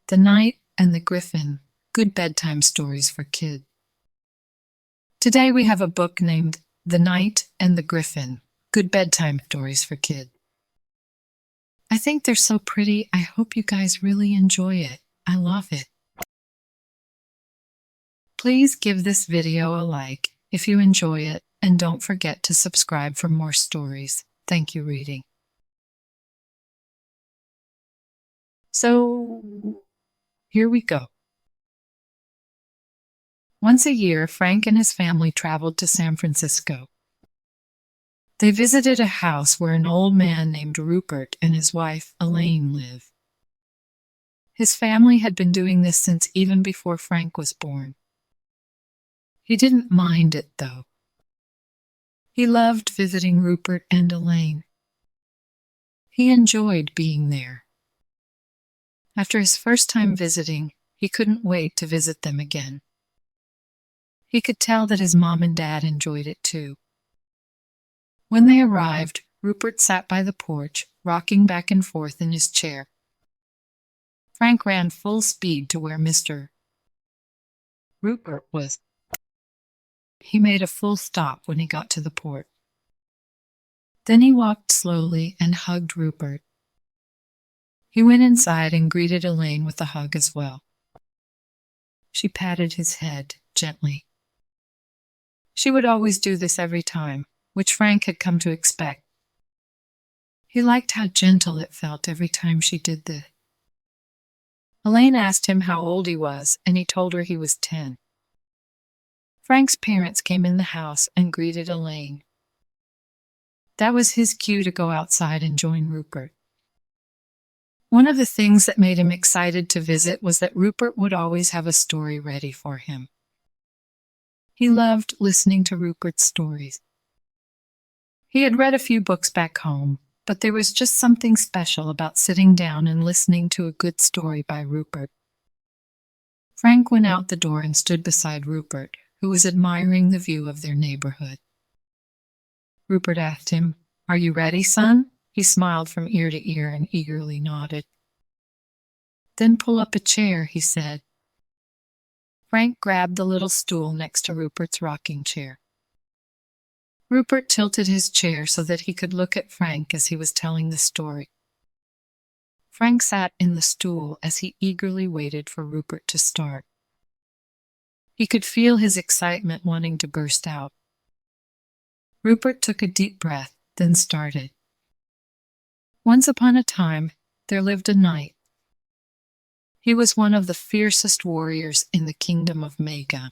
The Knight and the Griffin, Good Bedtime Stories for Kids. Today we have a book named The Knight and the Griffin, Good Bedtime Stories for Kids. I think they're so pretty. I hope you guys really enjoy it. I love it. Please give this video a like if you enjoy it, and don't forget to subscribe for more stories. Thank you, reading. So, here we go. Once a year, Frank and his family traveled to San Francisco. They visited a house where an old man named Rupert and his wife, Elaine, live. His family had been doing this since even before Frank was born. He didn't mind it, though. He loved visiting Rupert and Elaine. He enjoyed being there. After his first time visiting, he couldn't wait to visit them again. He could tell that his mom and dad enjoyed it too. When they arrived, Rupert sat by the porch, rocking back and forth in his chair. Frank ran full speed to where Mr. Rupert was. He made a full stop when he got to the porch. Then he walked slowly and hugged Rupert. He went inside and greeted Elaine with a hug as well. She patted his head gently. She would always do this every time, which Frank had come to expect. He liked how gentle it felt every time she did this. Elaine asked him how old he was, and he told her he was 10. Frank's parents came in the house and greeted Elaine. That was his cue to go outside and join Rupert. One of the things that made him excited to visit was that Rupert would always have a story ready for him. He loved listening to Rupert's stories. He had read a few books back home, but there was just something special about sitting down and listening to a good story by Rupert. Frank went out the door and stood beside Rupert, who was admiring the view of their neighborhood. Rupert asked him, "Are you ready, son?" He smiled from ear to ear and eagerly nodded. "Then pull up a chair," he said. Frank grabbed the little stool next to Rupert's rocking chair. Rupert tilted his chair so that he could look at Frank as he was telling the story. Frank sat in the stool as he eagerly waited for Rupert to start. He could feel his excitement wanting to burst out. Rupert took a deep breath, then started. Once upon a time, there lived a knight. He was one of the fiercest warriors in the kingdom of Mega.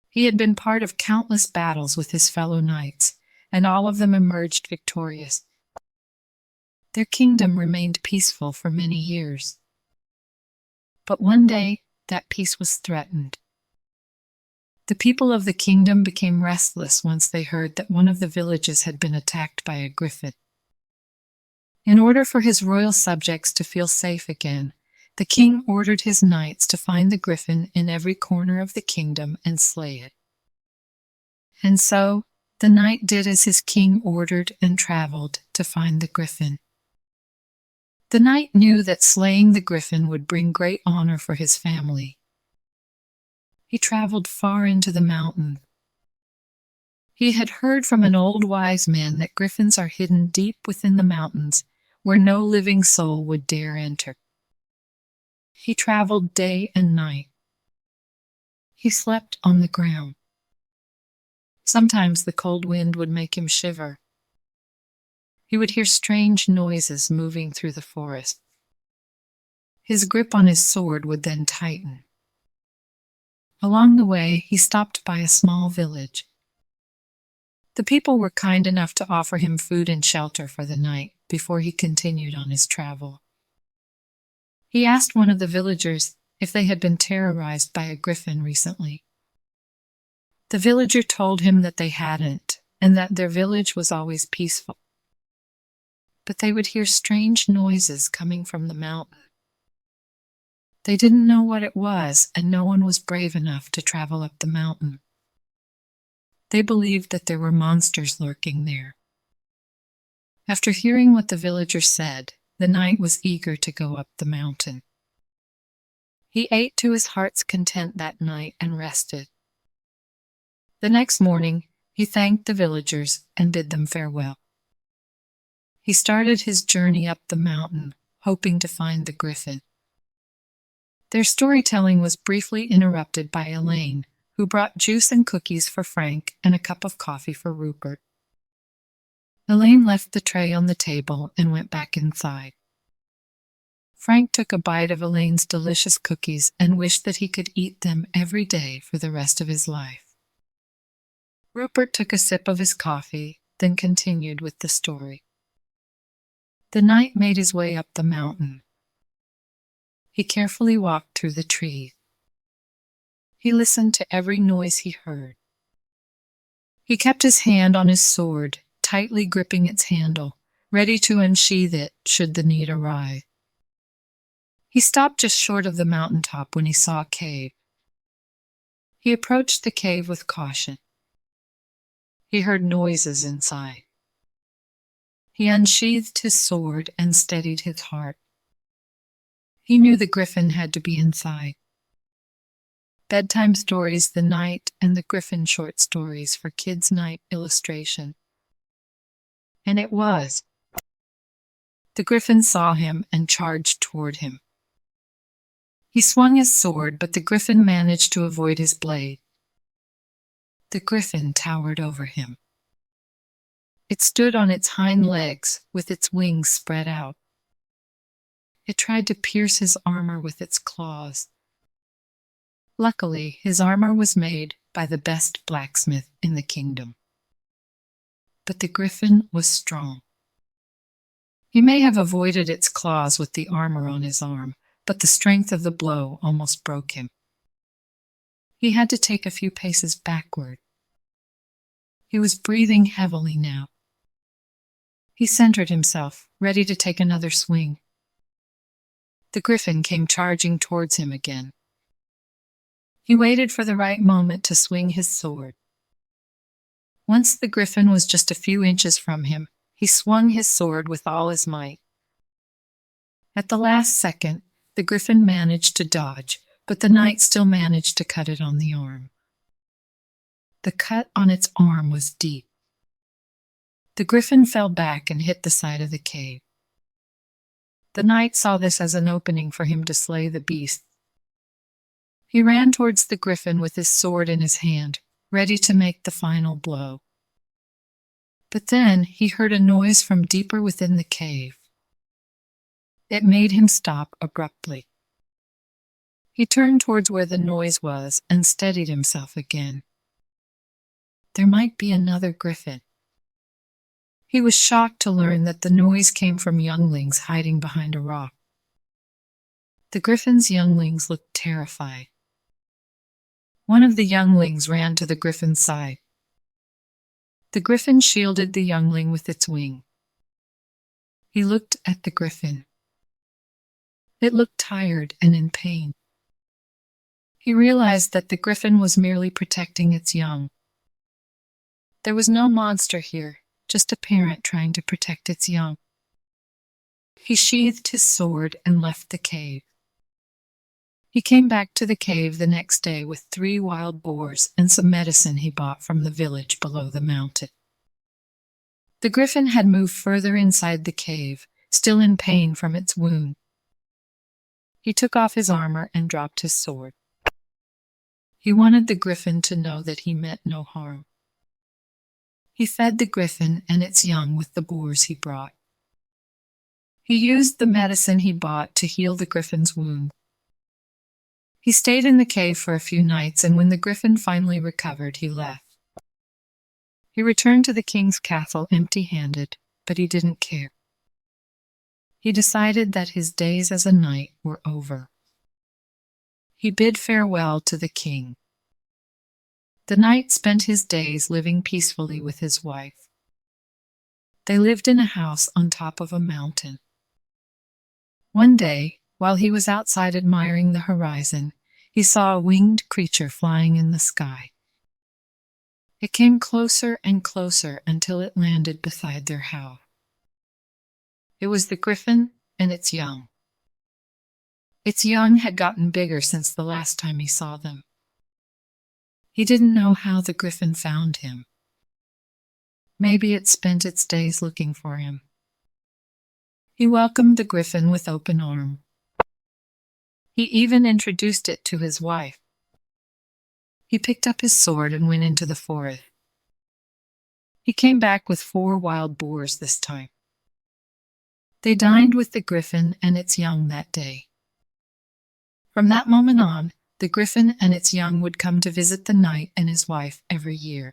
He had been part of countless battles with his fellow knights, and all of them emerged victorious. Their kingdom remained peaceful for many years. But one day, that peace was threatened. The people of the kingdom became restless once they heard that one of the villages had been attacked by a griffin. In order for his royal subjects to feel safe again, the king ordered his knights to find the griffin in every corner of the kingdom and slay it. And so, the knight did as his king ordered and traveled to find the griffin. The knight knew that slaying the griffin would bring great honor for his family. He traveled far into the mountains. He had heard from an old wise man that griffins are hidden deep within the mountains, where no living soul would dare enter. He traveled day and night. He slept on the ground. Sometimes the cold wind would make him shiver. He would hear strange noises moving through the forest. His grip on his sword would then tighten. Along the way, he stopped by a small village. The people were kind enough to offer him food and shelter for the night before he continued on his travel. He asked one of the villagers if they had been terrorized by a griffin recently. The villager told him that they hadn't, and that their village was always peaceful. But they would hear strange noises coming from the mountain. They didn't know what it was, and no one was brave enough to travel up the mountain. They believed that there were monsters lurking there. After hearing what the villager said, the knight was eager to go up the mountain. He ate to his heart's content that night and rested. The next morning, he thanked the villagers and bid them farewell. He started his journey up the mountain, hoping to find the griffin. Their storytelling was briefly interrupted by Elaine, who brought juice and cookies for Frank and a cup of coffee for Rupert. Elaine left the tray on the table and went back inside. Frank took a bite of Elaine's delicious cookies and wished that he could eat them every day for the rest of his life. Rupert took a sip of his coffee, then continued with the story. The knight made his way up the mountain. He carefully walked through the trees. He listened to every noise he heard. He kept his hand on his sword, tightly gripping its handle, ready to unsheath it should the need arise. He stopped just short of the mountaintop when he saw a cave. He approached the cave with caution. He heard noises inside. He unsheathed his sword and steadied his heart. He knew the griffin had to be inside. Bedtime Stories, The Night, and the Griffin short stories for Kids' Night illustration. And it was. The griffin saw him and charged toward him. He swung his sword, but the griffin managed to avoid his blade. The griffin towered over him. It stood on its hind legs, with its wings spread out. It tried to pierce his armor with its claws. Luckily, his armor was made by the best blacksmith in the kingdom. But the griffin was strong. He may have avoided its claws with the armor on his arm, but the strength of the blow almost broke him. He had to take a few paces backward. He was breathing heavily now. He centered himself, ready to take another swing. The griffin came charging towards him again. He waited for the right moment to swing his sword. Once the griffin was just a few inches from him, he swung his sword with all his might. At the last second, the griffin managed to dodge, but the knight still managed to cut it on the arm. The cut on its arm was deep. The griffin fell back and hit the side of the cave. The knight saw this as an opening for him to slay the beast. He ran towards the griffin with his sword in his hand, ready to make the final blow. But then he heard a noise from deeper within the cave. It made him stop abruptly. He turned towards where the noise was and steadied himself again. There might be another griffin. He was shocked to learn that the noise came from younglings hiding behind a rock. The griffin's younglings looked terrified. One of the younglings ran to the griffin's side. The griffin shielded the youngling with its wing. He looked at the griffin. It looked tired and in pain. He realized that the griffin was merely protecting its young. There was no monster here, just a parent trying to protect its young. He sheathed his sword and left the cave. He came back to the cave the next day with 3 wild boars and some medicine he bought from the village below the mountain. The griffin had moved further inside the cave, still in pain from its wound. He took off his armor and dropped his sword. He wanted the griffin to know that he meant no harm. He fed the griffin and its young with the boars he brought. He used the medicine he bought to heal the griffin's wound. He stayed in the cave for a few nights, and when the griffin finally recovered, he left. He returned to the king's castle empty-handed, but he didn't care. He decided that his days as a knight were over. He bid farewell to the king. The knight spent his days living peacefully with his wife. They lived in a house on top of a mountain. One day, while he was outside admiring the horizon, he saw a winged creature flying in the sky. It came closer and closer until it landed beside their house. It was the griffin and its young. Its young had gotten bigger since the last time he saw them. He didn't know how the griffin found him. Maybe it spent its days looking for him. He welcomed the griffin with open arms. He even introduced it to his wife. He picked up his sword and went into the forest. He came back with 4 wild boars this time. They dined with the griffin and its young that day. From that moment on, the griffin and its young would come to visit the knight and his wife every year.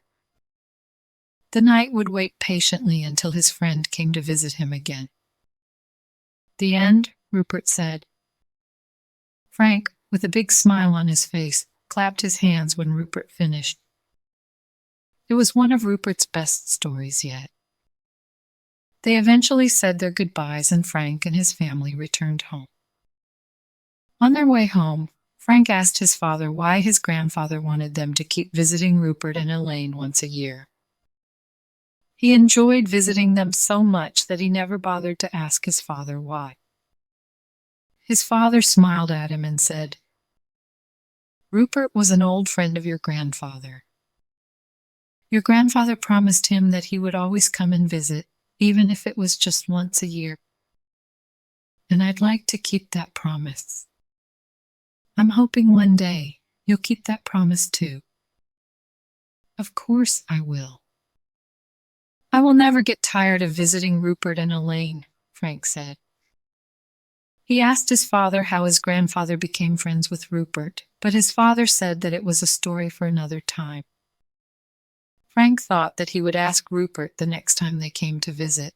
The knight would wait patiently until his friend came to visit him again. "The end," Rupert said. Frank, with a big smile on his face, clapped his hands when Rupert finished. It was one of Rupert's best stories yet. They eventually said their goodbyes and Frank and his family returned home. On their way home, Frank asked his father why his grandfather wanted them to keep visiting Rupert and Elaine once a year. He enjoyed visiting them so much that he never bothered to ask his father why. His father smiled at him and said, "Rupert was an old friend of your grandfather. Your grandfather promised him that he would always come and visit, even if it was just once a year. And I'd like to keep that promise. I'm hoping one day you'll keep that promise too." "Of course I will. I will never get tired of visiting Rupert and Elaine," Frank said. He asked his father how his grandfather became friends with Rupert, but his father said that it was a story for another time. Frank thought that he would ask Rupert the next time they came to visit.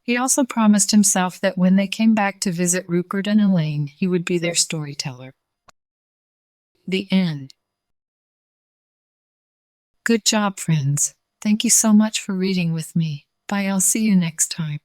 He also promised himself that when they came back to visit Rupert and Elaine, he would be their storyteller. The end. Good job, friends. Thank you so much for reading with me. Bye, I'll see you next time.